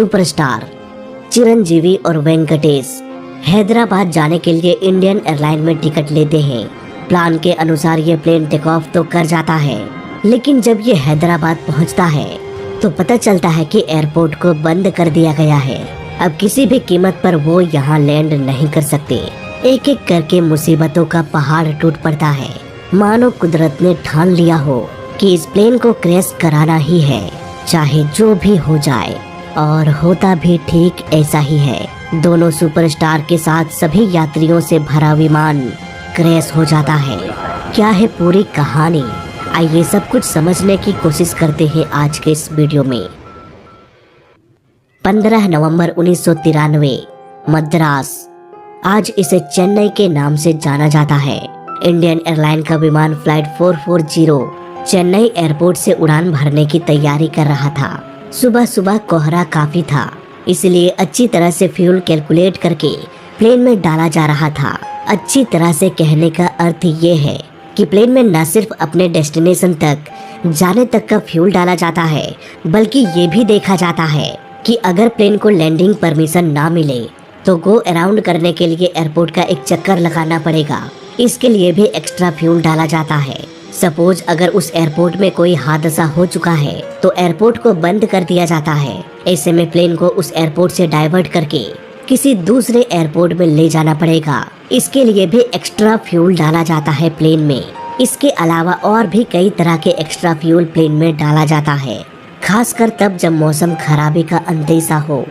Superstar Chiranjeevi और वेंकटेश हैदराबाद जाने के लिए इंडियन एयरलाइन में टिकट लेते हैं। प्लान के अनुसार ये प्लेन टेक ऑफ तो कर जाता है, लेकिन जब ये हैदराबाद पहुंचता है तो पता चलता है कि एयरपोर्ट को बंद कर दिया गया है। अब किसी भी कीमत पर वो यहाँ लैंड नहीं कर सकते। एक एक करके मुसीबतों का पहाड़ टूट पड़ता है, मानो कुदरत ने ठान लिया हो कि इस प्लेन को क्रैश कराना ही है, चाहे जो भी हो जाए। और होता भी ठीक ऐसा ही है। दोनों सुपरस्टार के साथ सभी यात्रियों से भरा विमान क्रैश हो जाता है। क्या है पूरी कहानी, आइए सब कुछ समझने की कोशिश करते हैं आज के इस वीडियो में। 15 नवंबर 1993 मद्रास, आज इसे चेन्नई के नाम से जाना जाता है। इंडियन एयरलाइन का विमान फ्लाइट 440 चेन्नई एयरपोर्ट से उड़ान भरने की तैयारी कर रहा था। सुबह सुबह कोहरा काफी था, इसलिए अच्छी तरह से फ्यूल कैलकुलेट करके प्लेन में डाला जा रहा था। अच्छी तरह से कहने का अर्थ ये है कि प्लेन में न सिर्फ अपने डेस्टिनेशन तक जाने तक का फ्यूल डाला जाता है, बल्कि ये भी देखा जाता है कि अगर प्लेन को लैंडिंग परमिशन ना मिले तो गो अराउंड करने के लिए एयरपोर्ट का एक चक्कर लगाना पड़ेगा। इसके लिए भी एक्स्ट्रा फ्यूल डाला जाता है। सपोज अगर उस एयरपोर्ट में कोई हादसा हो चुका है तो एयरपोर्ट को बंद कर दिया जाता है। ऐसे में प्लेन को उस एयरपोर्ट से डाइवर्ट करके किसी दूसरे एयरपोर्ट में ले जाना पड़ेगा। इसके लिए भी एक्स्ट्रा फ्यूल डाला जाता है प्लेन में। इसके अलावा और भी कई तरह के एक्स्ट्रा फ्यूल प्लेन में डाला जाता है, खासकर तब जब मौसम खराबी का अंदेशा हो।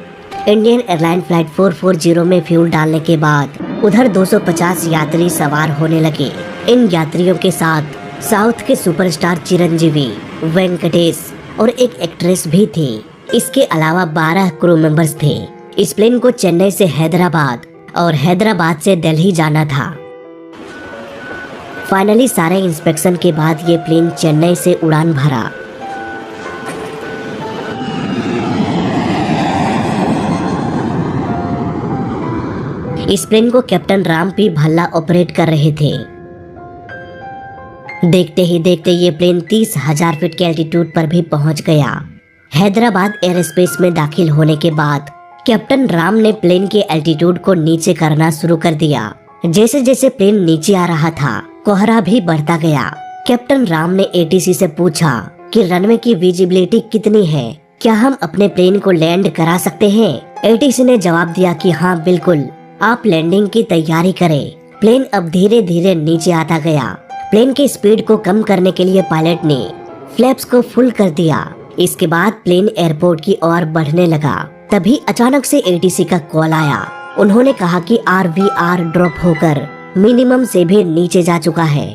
इंडियन एयरलाइन फ्लाइट 440 में फ्यूल डालने के बाद उधर 250 यात्री सवार होने लगे। इन यात्रियों के साथ साउथ के सुपरस्टार चिरंजीवी, वेंकटेश और एक एक्ट्रेस भी थी। इसके अलावा 12 क्रू मेंबर्स थे। इस प्लेन को चेन्नई से हैदराबाद और हैदराबाद से दिल्ली जाना था। फाइनली सारे इंस्पेक्शन के बाद ये प्लेन चेन्नई से उड़ान भरा। इस प्लेन को captain Ram P Bhalla operate कर रहे थे। देखते ही देखते ये प्लेन 30,000 फीट के एल्टीट्यूड पर भी पहुंच गया। हैदराबाद एयरस्पेस में दाखिल होने के बाद कैप्टन राम ने प्लेन के एल्टीट्यूड को नीचे करना शुरू कर दिया। जैसे जैसे प्लेन नीचे आ रहा था, कोहरा भी बढ़ता गया। कैप्टन राम ने एटीसी से पूछा कि रनवे की विजिबिलिटी कितनी है, क्या हम अपने प्लेन को लैंड करा सकते हैं। एटीसी ने जवाब दिया कि हाँ बिल्कुल, आप लैंडिंग की तैयारी करें। प्लेन अब धीरे धीरे नीचे आता गया। प्लेन की स्पीड को कम करने के लिए पायलट ने फ्लैप्स को फुल कर दिया। इसके बाद प्लेन एयरपोर्ट की ओर बढ़ने लगा। तभी अचानक से एटीसी का कॉल आया। उन्होंने कहा कि आरवीआर ड्रॉप होकर मिनिमम से भी नीचे जा चुका है।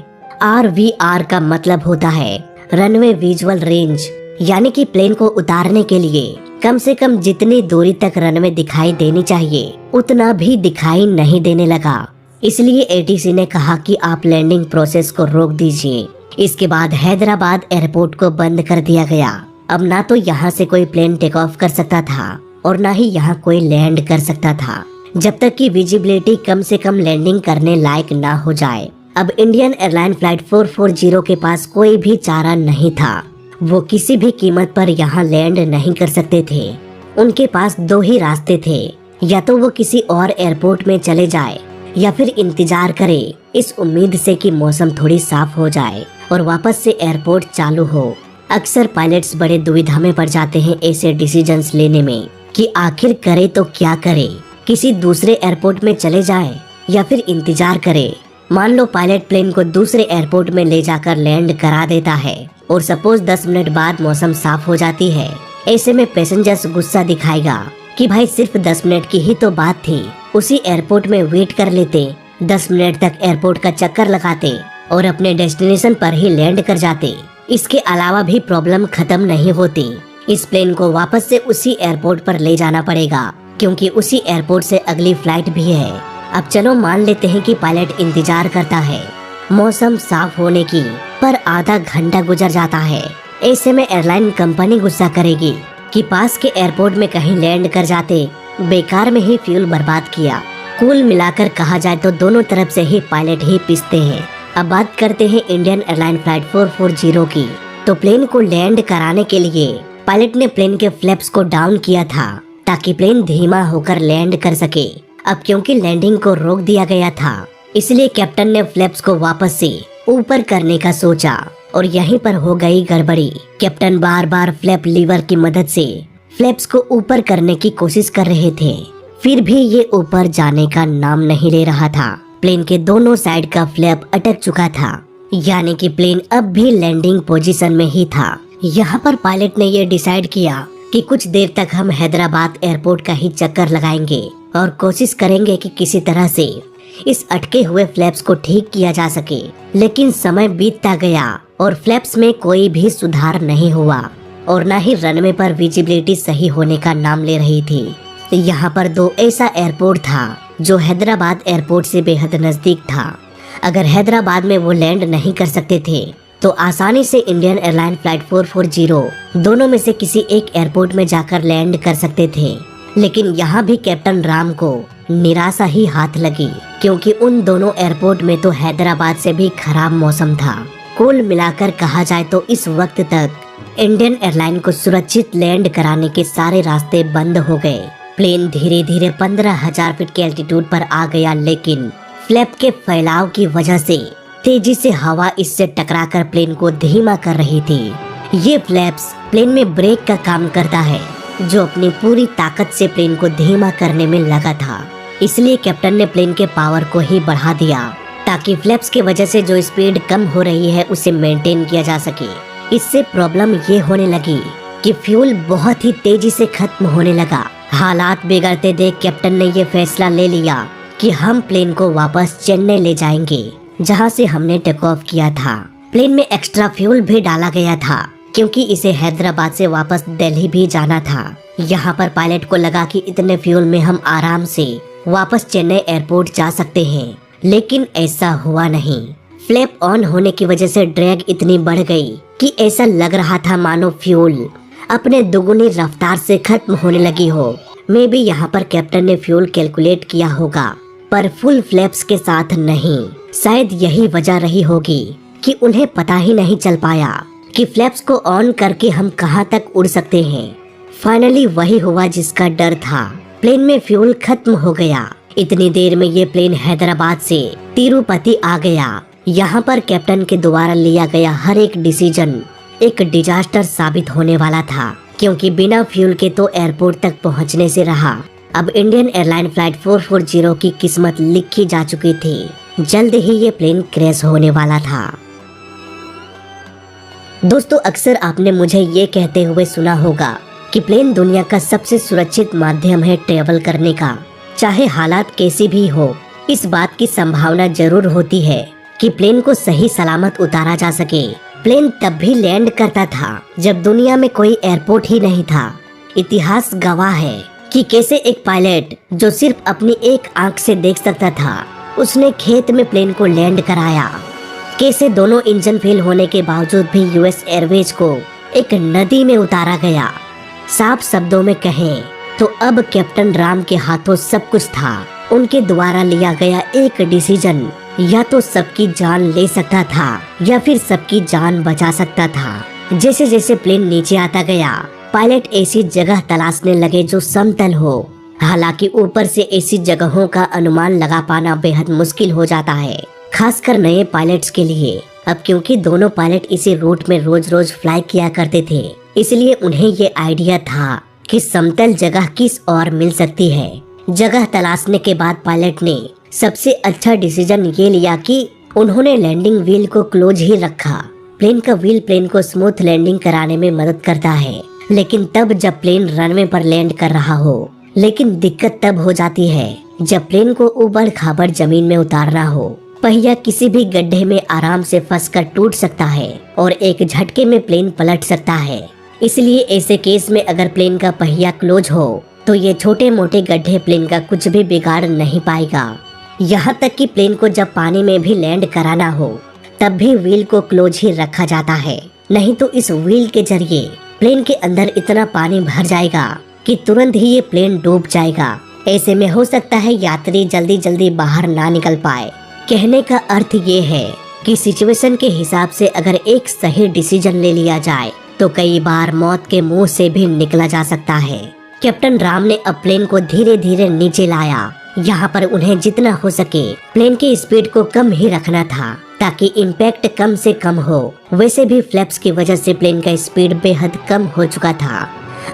आरवीआर का मतलब होता है रनवे विजुअल रेंज, यानी कि प्लेन को उतारने के लिए कम से कम जितनी दूरी तक रनवे दिखाई देनी चाहिए उतना भी दिखाई नहीं देने लगा। इसलिए एटीसी ने कहा कि आप लैंडिंग प्रोसेस को रोक दीजिए। इसके बाद हैदराबाद एयरपोर्ट को बंद कर दिया गया। अब ना तो यहाँ से कोई प्लेन टेक ऑफ कर सकता था और ना ही यहाँ कोई लैंड कर सकता था, जब तक कि विजिबिलिटी कम से कम लैंडिंग करने लायक ना हो जाए। अब इंडियन एयरलाइन फ्लाइट 440 के पास कोई भी चारा नहीं था। वो किसी भी कीमत पर यहाँ लैंड नहीं कर सकते थे। उनके पास दो ही रास्ते थे, या तो वो किसी और एयरपोर्ट में चले जाए या फिर इंतजार करे इस उम्मीद से कि मौसम थोड़ी साफ हो जाए और वापस से एयरपोर्ट चालू हो। अक्सर पायलट्स बड़े दुविधा में पड़ जाते हैं ऐसे डिसीजंस लेने में कि आखिर करे तो क्या करे, किसी दूसरे एयरपोर्ट में चले जाए या फिर इंतजार करे। मान लो पायलट प्लेन को दूसरे एयरपोर्ट में ले जाकर लैंड करा देता है और सपोज 10 मिनट बाद मौसम साफ हो जाती है। ऐसे में पैसेंजर्स गुस्सा दिखाएगा कि भाई सिर्फ 10 मिनट की ही तो बात थी, उसी एयरपोर्ट में वेट कर लेते, 10 मिनट तक एयरपोर्ट का चक्कर लगाते और अपने डेस्टिनेशन पर ही लैंड कर जाते। इसके अलावा भी प्रॉब्लम खत्म नहीं होती। इस प्लेन को वापस से उसी एयरपोर्ट पर ले जाना पड़ेगा, क्योंकि उसी एयरपोर्ट से अगली फ्लाइट भी है। अब चलो मान लेते हैं कि पायलट इंतजार करता है मौसम साफ होने की, पर आधा घंटा गुजर जाता है। ऐसे में एयरलाइन कंपनी गुस्सा करेगी कि पास के एयरपोर्ट में कहीं लैंड कर जाते, बेकार में ही फ्यूल बर्बाद किया। कुल मिलाकर कहा जाए तो दोनों तरफ से ही पायलट ही पिसते हैं। अब बात करते हैं इंडियन एयरलाइन फ्लाइट 440 की। तो प्लेन को लैंड कराने के लिए पायलट ने प्लेन के फ्लैप्स को डाउन किया था ताकि प्लेन धीमा होकर लैंड कर सके। अब क्योंकि लैंडिंग को रोक दिया गया था, इसलिए कैप्टन ने फ्लैप्स को वापस से ऊपर करने का सोचा और यहीं पर हो गई गड़बड़ी। कैप्टन बार बार फ्लैप लीवर की मदद से फ्लैप्स को ऊपर करने की कोशिश कर रहे थे, फिर भी ये ऊपर जाने का नाम नहीं ले रहा था। प्लेन के दोनों साइड का फ्लैप अटक चुका था, यानी कि प्लेन अब भी लैंडिंग पोजीशन में ही था। यहाँ पर पायलट ने ये डिसाइड किया कि कुछ देर तक हम हैदराबाद एयरपोर्ट का ही चक्कर लगाएंगे और कोशिश करेंगे कि किसी तरह से इस अटके हुए फ्लैप्स को ठीक किया जा सके। लेकिन समय बीतता गया और फ्लैप्स में कोई भी सुधार नहीं हुआ और न ही रनवे पर विजिबिलिटी सही होने का नाम ले रही थी। यहाँ पर दो ऐसा एयरपोर्ट था जो हैदराबाद एयरपोर्ट से बेहद नजदीक था। अगर हैदराबाद में वो लैंड नहीं कर सकते थे तो आसानी से इंडियन एयरलाइन फ्लाइट 440 दोनों में से किसी एक एयरपोर्ट में जाकर लैंड कर सकते थे। लेकिन यहाँ भी कैप्टन राम को निराशा ही हाथ लगी, क्योंकि उन दोनों एयरपोर्ट में तो हैदराबाद से भी खराब मौसम था। कुल मिलाकर कहा जाए तो इस वक्त तक इंडियन एयरलाइन को सुरक्षित लैंड कराने के सारे रास्ते बंद हो गए। प्लेन धीरे धीरे 15,000 फीट के एल्टीट्यूड पर आ गया, लेकिन फ्लैप के फैलाव की वजह से तेजी से हवा इससे टकराकर प्लेन को धीमा कर रही थी। ये फ्लैप्स प्लेन में ब्रेक का काम करता है, जो अपनी पूरी ताकत से प्लेन को धीमा करने में लगा था। इसलिए कैप्टन ने प्लेन के पावर को ही बढ़ा दिया ताकि फ्लैप्स की वजह से जो स्पीड कम हो रही है उसे मेंटेन किया जा सके। इससे प्रॉब्लम ये होने लगी कि फ्यूल बहुत ही तेजी से खत्म होने लगा। हालात बिगड़ते देख कैप्टन ने ये फैसला ले लिया कि हम प्लेन को वापस चेन्नई ले जाएंगे, जहां से हमने टेक ऑफ किया था। प्लेन में एक्स्ट्रा फ्यूल भी डाला गया था, क्योंकि इसे हैदराबाद से वापस दिल्ली भी जाना था। यहाँ पर पायलट को लगा कि इतने फ्यूल में हम आराम से वापस चेन्नई एयरपोर्ट जा सकते हैं, लेकिन ऐसा हुआ नहीं। फ्लैप ऑन होने की वजह से ड्रैग इतनी बढ़ गई कि ऐसा लग रहा था मानो फ्यूल अपने दुगुनी रफ्तार से खत्म होने लगी हो। मे भी यहाँ पर कैप्टन ने फ्यूल कैलकुलेट किया होगा, पर फुल फ्लैप्स के साथ नहीं। शायद यही वजह रही होगी कि उन्हें पता ही नहीं चल पाया कि फ्लैप्स को ऑन करके हम कहां तक उड़ सकते हैं। फाइनली वही हुआ जिसका डर था। प्लेन में फ्यूल खत्म हो गया। इतनी देर में ये प्लेन हैदराबाद से तिरुपति आ गया। यहाँ पर कैप्टन के द्वारा लिया गया हर एक डिसीजन एक डिजास्टर साबित होने वाला था, क्योंकि बिना फ्यूल के तो एयरपोर्ट तक पहुँचने से रहा। अब इंडियन एयरलाइन फ्लाइट 440 की किस्मत लिखी जा चुकी थी। जल्द ही ये प्लेन क्रैश होने वाला था। दोस्तों, अक्सर आपने मुझे ये कहते हुए सुना होगा कि प्लेन दुनिया का सबसे सुरक्षित माध्यम है ट्रेवल करने का। चाहे हालात कैसी भी हो, इस बात की संभावना जरूर होती है कि प्लेन को सही सलामत उतारा जा सके। प्लेन तब भी लैंड करता था जब दुनिया में कोई एयरपोर्ट ही नहीं था। इतिहास गवाह है कि कैसे एक पायलट जो सिर्फ अपनी एक आंख से देख सकता था, उसने खेत में प्लेन को लैंड कराया। कैसे दोनों इंजन फेल होने के बावजूद भी यूएस एयरवेज को एक नदी में उतारा गया। साफ शब्दों में कहें तो अब कैप्टन राम के हाथों सब कुछ था। उनके द्वारा लिया गया एक डिसीजन या तो सबकी जान ले सकता था या फिर सबकी जान बचा सकता था। जैसे जैसे प्लेन नीचे आता गया, पायलट ऐसी जगह तलाशने लगे जो समतल हो। हालांकि ऊपर से ऐसी जगहों का अनुमान लगा पाना बेहद मुश्किल हो जाता है, खासकर नए पायलट्स के लिए। अब क्योंकि दोनों पायलट इसी रूट में रोज रोज फ्लाई किया करते थे, इसलिए उन्हें ये आइडिया था कि समतल जगह किस और मिल सकती है। जगह तलाशने के बाद पायलट ने सबसे अच्छा डिसीजन ये लिया कि उन्होंने लैंडिंग व्हील को क्लोज ही रखा। प्लेन का व्हील प्लेन को स्मूथ लैंडिंग कराने में मदद करता है, लेकिन तब जब प्लेन रनवे पर लैंड कर रहा हो। लेकिन दिक्कत तब हो जाती है जब प्लेन को ऊबड़ खाबड़ जमीन में उतारना हो। पहिया किसी भी गड्ढे में आराम से फंसकर टूट सकता है और एक झटके में प्लेन पलट सकता है। इसलिए ऐसे केस में अगर प्लेन का पहिया क्लोज हो तो ये छोटे मोटे गड्ढे प्लेन का कुछ भी बिगाड़ नहीं पाएगा। यहाँ तक कि प्लेन को जब पानी में भी लैंड कराना हो तब भी व्हील को क्लोज ही रखा जाता है, नहीं तो इस व्हील के जरिए प्लेन के अंदर इतना पानी भर जाएगा कि तुरंत ही ये प्लेन डूब जाएगा। ऐसे में हो सकता है यात्री जल्दी जल्दी बाहर ना निकल पाए। कहने का अर्थ ये है कि सिचुएशन के हिसाब से अगर एक सही डिसीजन ले लिया जाए तो कई बार मौत के मुंह से भी निकला जा सकता है, कैप्टन राम ने अब प्लेन को धीरे धीरे नीचे लाया। यहाँ पर उन्हें जितना हो सके प्लेन की स्पीड को कम ही रखना था ताकि इम्पैक्ट कम से कम हो। वैसे भी फ्लैप्स की वजह से प्लेन का स्पीड बेहद कम हो चुका था।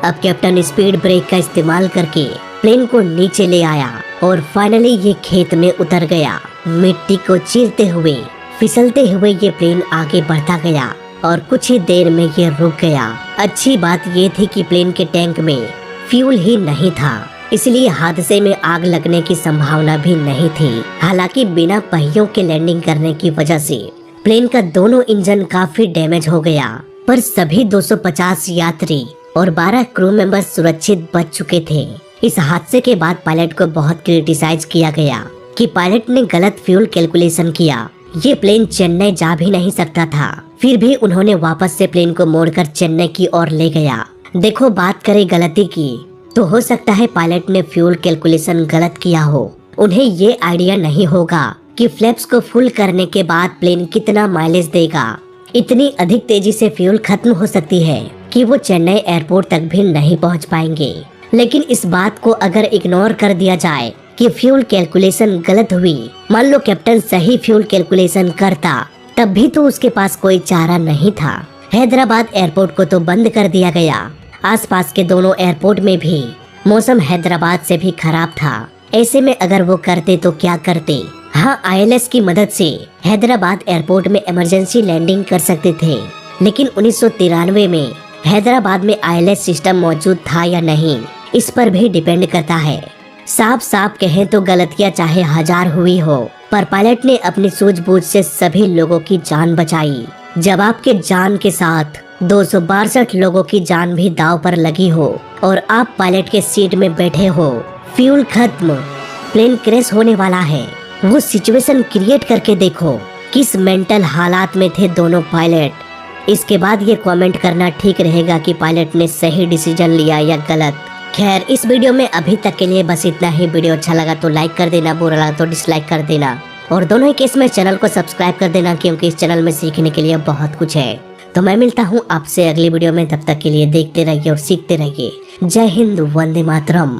अब कैप्टन स्पीड ब्रेक का इस्तेमाल करके प्लेन को नीचे ले आया और फाइनली ये खेत में उतर गया। मिट्टी को चीरते हुए फिसलते हुए ये प्लेन आगे बढ़ता गया और कुछ ही देर में ये रुक गया। अच्छी बात ये थी कि प्लेन के टैंक में फ्यूल ही नहीं था, इसलिए हादसे में आग लगने की संभावना भी नहीं थी। हालांकि बिना पहियों के लैंडिंग करने की वजह से प्लेन का दोनों इंजन काफी डैमेज हो गया, पर सभी 250 यात्री और 12 क्रू मेंबर सुरक्षित बच चुके थे। इस हादसे के बाद पायलट को बहुत क्रिटिसाइज किया गया कि पायलट ने गलत फ्यूल कैलकुलेशन किया। ये प्लेन चेन्नई जा भी नहीं सकता था, फिर भी उन्होंने वापस से प्लेन को मोड़कर चेन्नई की ओर ले गया। देखो, बात करें गलती की तो हो सकता है पायलट ने फ्यूल कैलकुलेशन गलत किया हो। उन्हें ये आइडिया नहीं होगा कि फ्लैप्स को फुल करने के बाद प्लेन कितना माइलेज देगा। इतनी अधिक तेजी से फ्यूल खत्म हो सकती है कि वो चेन्नई एयरपोर्ट तक भी नहीं पहुंच पाएंगे। लेकिन इस बात को अगर इग्नोर कर दिया जाए कि फ्यूल कैलकुलेशन गलत हुई, मान लो कैप्टन सही फ्यूल कैलकुलेशन करता, तब भी तो उसके पास कोई चारा नहीं था। हैदराबाद एयरपोर्ट को तो बंद कर दिया गया। आसपास के दोनों एयरपोर्ट में भी मौसम हैदराबाद से भी खराब था। ऐसे में अगर वो करते तो क्या करते? हाँ, ILS की मदद से हैदराबाद एयरपोर्ट में इमरजेंसी लैंडिंग कर सकते थे, लेकिन 1993 में हैदराबाद में ILS सिस्टम मौजूद था या नहीं, इस पर भी डिपेंड करता है। साफ साफ कहें तो गलतियां चाहे 1000 हुई हो, पर पायलट ने अपनी सूझबूझ से सभी लोगों की जान बचाई। जब आपके जान के साथ 262 लोगों की जान भी दाव पर लगी हो और आप पायलट के सीट में बैठे हो, फ्यूल खत्म, प्लेन क्रैश होने वाला है, वो सिचुएशन क्रिएट करके देखो किस मेंटल हालात में थे दोनों पायलट। इसके बाद ये कमेंट करना ठीक रहेगा कि पायलट ने सही डिसीजन लिया या गलत। खैर, इस वीडियो में अभी तक के लिए बस इतना ही। वीडियो अच्छा लगा तो लाइक कर देना, बुरा लगा तो डिसलाइक कर देना, और दोनों ही केस में चैनल को सब्सक्राइब कर देना, क्योंकि इस चैनल में सीखने के लिए बहुत कुछ है। तो मैं मिलता हूँ आपसे अगली वीडियो में, तब तक के लिए देखते रहिए और सीखते रहिए। जय हिंद, वंदे मातरम।